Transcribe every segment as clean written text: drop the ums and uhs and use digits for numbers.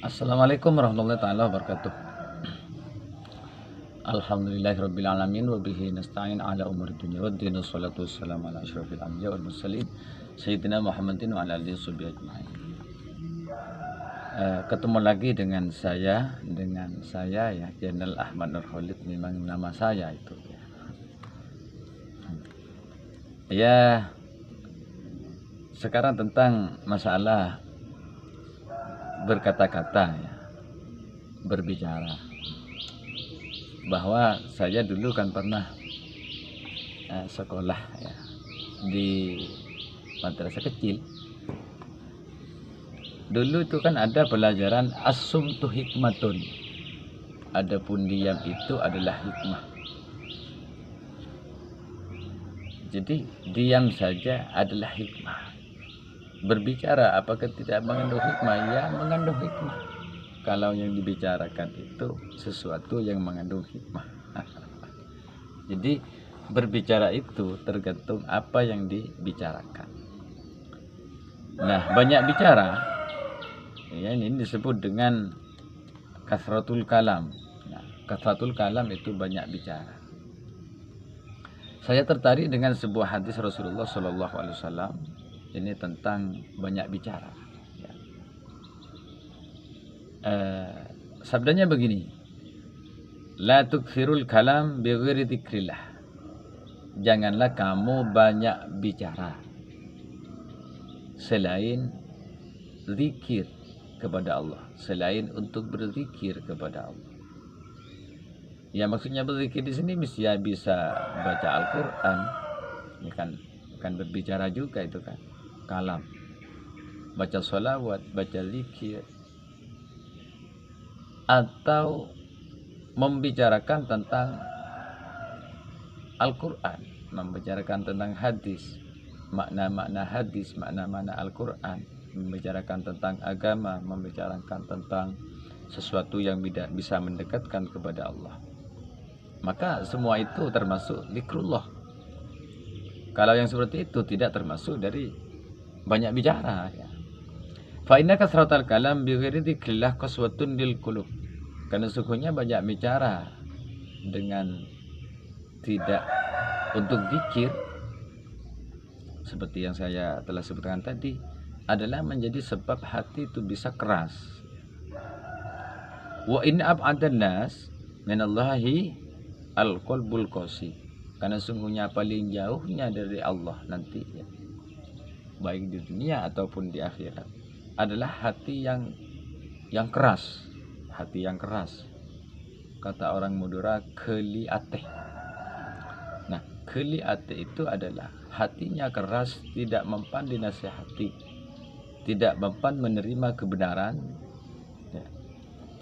Assalamualaikum warahmatullahi taala wabarakatuh. Alhamdulillahirabbil alamin wa bihi nasta'in ala umuri dunya waddin wassalatu wassalamu ala asyrofil anbiya wal mursalin sayyidina Muhammadin wa ala alihi washabihi ajmain. Ketemu lagi dengan saya ya, channel Ahmad Nur Khalid, memang nama saya itu ya. Ya, sekarang tentang masalah berkata-kata ya, berbicara. Bahwa saya dulu kan pernah sekolah ya di madrasah kecil. Dulu itu kan ada pelajaran as-sumtu hikmatun. Adapun diam itu adalah hikmah. Jadi diam saja adalah hikmah. Berbicara apakah tidak mengandung hikmah? Ya, mengandung hikmah. Kalau yang dibicarakan itu sesuatu yang mengandung hikmah. Jadi berbicara itu tergantung apa yang dibicarakan. Nah, banyak bicara ya, ini disebut dengan kasratul kalam. Nah, kasratul kalam itu banyak bicara. Saya tertarik dengan sebuah hadis Rasulullah SAW. Ini tentang banyak bicara. Sabdanya begini, la tukthirul kalam bighairi dzikrillah. Janganlah kamu banyak bicara selain zikir kepada Allah, selain untuk berzikir kepada Allah. Ya, maksudnya berzikir di sini bisa baca Al-Qur'an. Ini kan berbicara juga itu kan. Kalam. Baca sholawat, baca zikir, atau membicarakan tentang Al-Quran, membicarakan tentang hadis, makna-makna hadis, makna-makna Al-Quran, membicarakan tentang agama, membicarakan tentang sesuatu yang bisa mendekatkan kepada Allah. Maka semua itu termasuk zikrullah. Kalau yang seperti itu tidak termasuk dari banyak bicara ya. Fa inna kasratal kalam bighairi dzikrillah qaswatun lil qulub. Karena sesungguhnya banyak bicara dengan tidak untuk zikir, seperti yang saya telah sebutkan tadi, adalah menjadi sebab hati itu bisa keras. Wa in ab'adan nas minallahi al-qalbul qasi. Karena sungguhnya paling jauhnya dari Allah nanti ya, baik di dunia ataupun di akhirat, adalah hati yang keras, hati yang keras. Kata orang Madura, keli ateh. Nah, keli ateh itu adalah hatinya keras, tidak mempan dinasihati, tidak mempan menerima kebenaran, ya,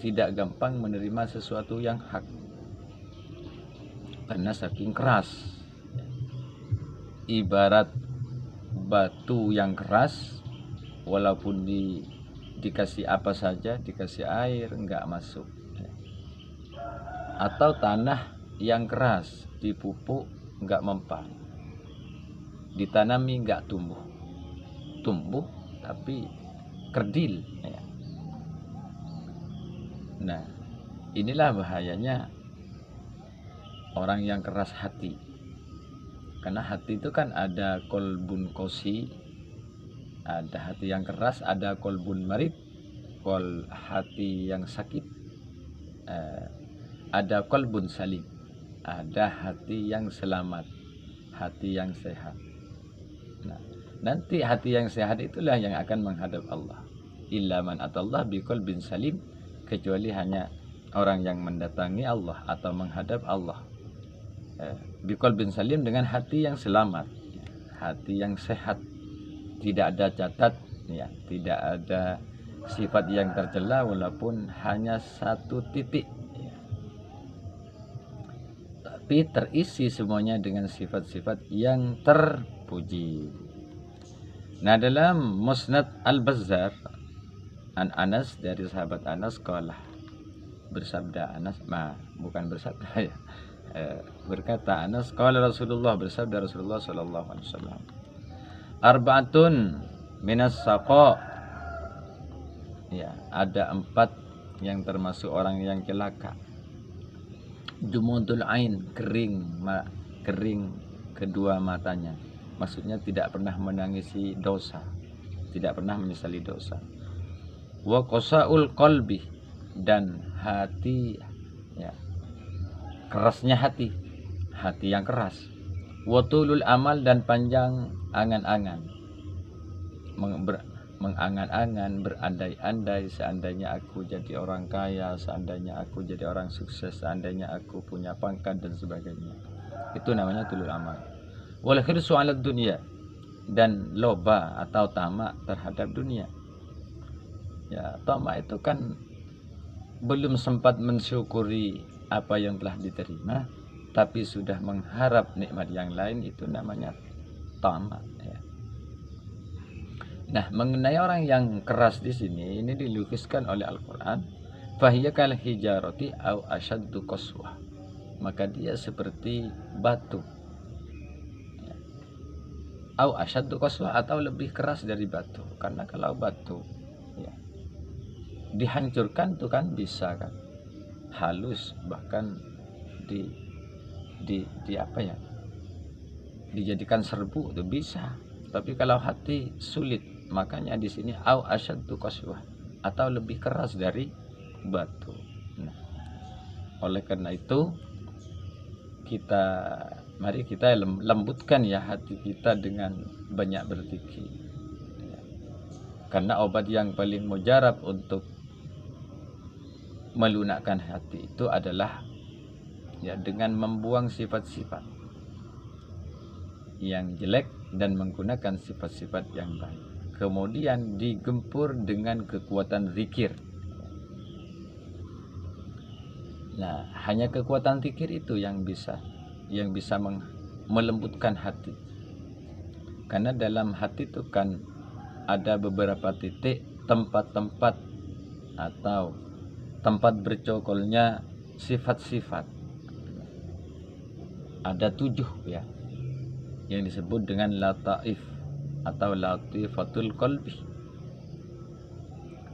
tidak gampang menerima sesuatu yang hak, karena saking keras. Ibarat batu yang keras, walaupun dikasih apa saja, dikasih air enggak masuk. Atau tanah yang keras, dipupuk enggak mempan, ditanami enggak tumbuh, tapi kerdil ya. Nah, inilah bahayanya orang yang keras hati. Karena hati itu kan ada kolbun kosi, ada hati yang keras, ada kolbun marid, hati yang sakit, ada kolbun salim, ada hati yang selamat, hati yang sehat. Nah, nanti hati yang sehat itulah yang akan menghadap Allah. Illa man atallah biqalbin salim, kecuali hanya orang yang mendatangi Allah atau menghadap Allah biqalbin salim, dengan hati yang selamat, hati yang sehat, tidak ada catat ya, tidak ada sifat yang tercela walaupun hanya satu titik ya. Tapi terisi semuanya dengan sifat-sifat yang terpuji. Nah, dalam Musnad Al-Bazzar an Anas, dari sahabat Anas, qala, bersabda Anas, bukan bersabda ya, berkata Anas, qala Rasulullah, bersabda Rasulullah sallallahu alaihi wasallam, arba'atun minas saqa Ya, ada 4 yang termasuk orang yang celaka. Jumudul ain, kering kedua matanya. Maksudnya tidak pernah menangisi dosa, tidak pernah menyesali dosa. Wa qasaul qalbi, dan hati, ya, kerasnya hati yang keras. Wa tulul amal, dan panjang angan-angan, mengangan-angan, berandai-andai, seandainya aku jadi orang kaya, seandainya aku jadi orang sukses, seandainya aku punya pangkat dan sebagainya. Itu namanya tulul amal. Wal khirsu 'ala dunya, dan loba atau tamak terhadap dunia. Ya, tamak itu kan belum sempat mensyukuri apa yang telah diterima, tapi sudah mengharap nikmat yang lain, itu namanya tamak, ya. Nah, mengenai orang yang keras di sini, ini dilukiskan oleh Al-Qur'an, fahiya kal hijarati au asyaddu qaswah. Maka dia seperti batu. Ya. Au asyaddu qaswah, atau lebih keras dari batu. Karena kalau batu, ya, dihancurkan tuh kan bisa kan, halus, bahkan di apa ya, dijadikan serbu itu bisa. Tapi kalau hati sulit, makanya di sini au asyaddu qaswah, atau lebih keras dari batu. Nah, oleh karena itu mari kita lembutkan ya hati kita dengan banyak berzikir. Ya. Karena obat yang paling mujarab untuk melunakkan hati itu adalah, ya, dengan membuang sifat-sifat yang jelek dan menggunakan sifat-sifat yang baik. Kemudian digempur dengan kekuatan zikir. Nah, hanya kekuatan zikir itu yang bisa melembutkan hati. Karena dalam hati itu kan ada beberapa titik, tempat-tempat atau tempat bercokolnya sifat-sifat. Ada 7, ya, yang disebut dengan lataif atau latifatul qalbi.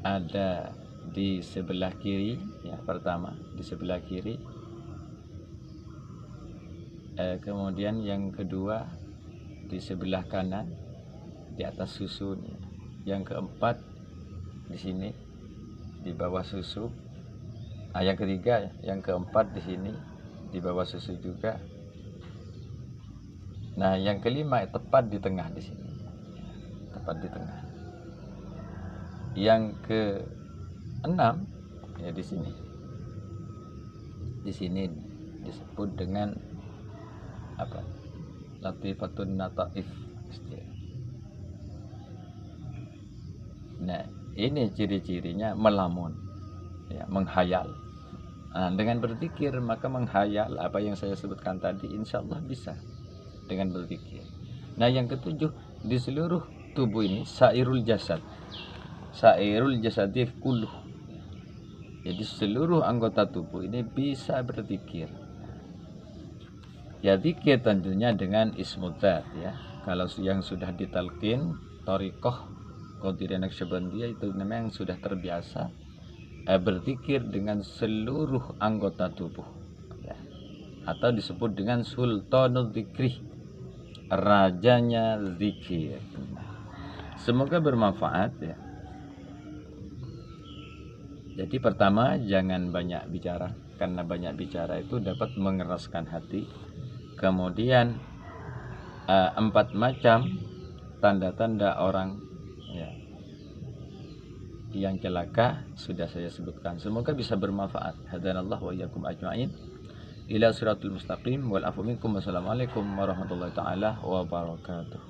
Ada di sebelah kiri, ya, pertama di sebelah kiri, kemudian yang kedua di sebelah kanan di atas susunya, yang keempat di sini di bawah susu, yang ketiga, yang keempat di sini di bawah susu juga. Nah, yang kelima tepat di tengah di sini, tepat di tengah. Yang keenam, ya, di sini. Di sini disebut dengan apa? Latifatun nataif. Nah, ini ciri-cirinya melamun, ya, menghayal. Nah, dengan berzikir maka menghayal apa yang saya sebutkan tadi, insya Allah bisa dengan berzikir. Nah, yang ketujuh, di seluruh tubuh ini sairul jasadi kulluh. Jadi seluruh anggota tubuh ini bisa berzikir. Ya, zikir tentunya dengan ismudzat, ya. Kalau yang sudah ditalqin thariqah Qadiriyah Naqsyabandiyah itu memang sudah terbiasa berzikir dengan seluruh anggota tubuh, ya. Atau disebut dengan sultanul zikri, rajanya zikir. Semoga bermanfaat, ya. Jadi pertama, jangan banyak bicara, karena banyak bicara itu dapat mengeraskan hati. Kemudian 4 macam tanda-tanda orang, ya, yang celaka sudah saya sebutkan. Semoga bisa bermanfaat. Hadanallahu wa iyyakum ajma'in ila siratul mustaqim wal afu minkum. Wassalamualaikum warahmatullahi taala wabarakatuh.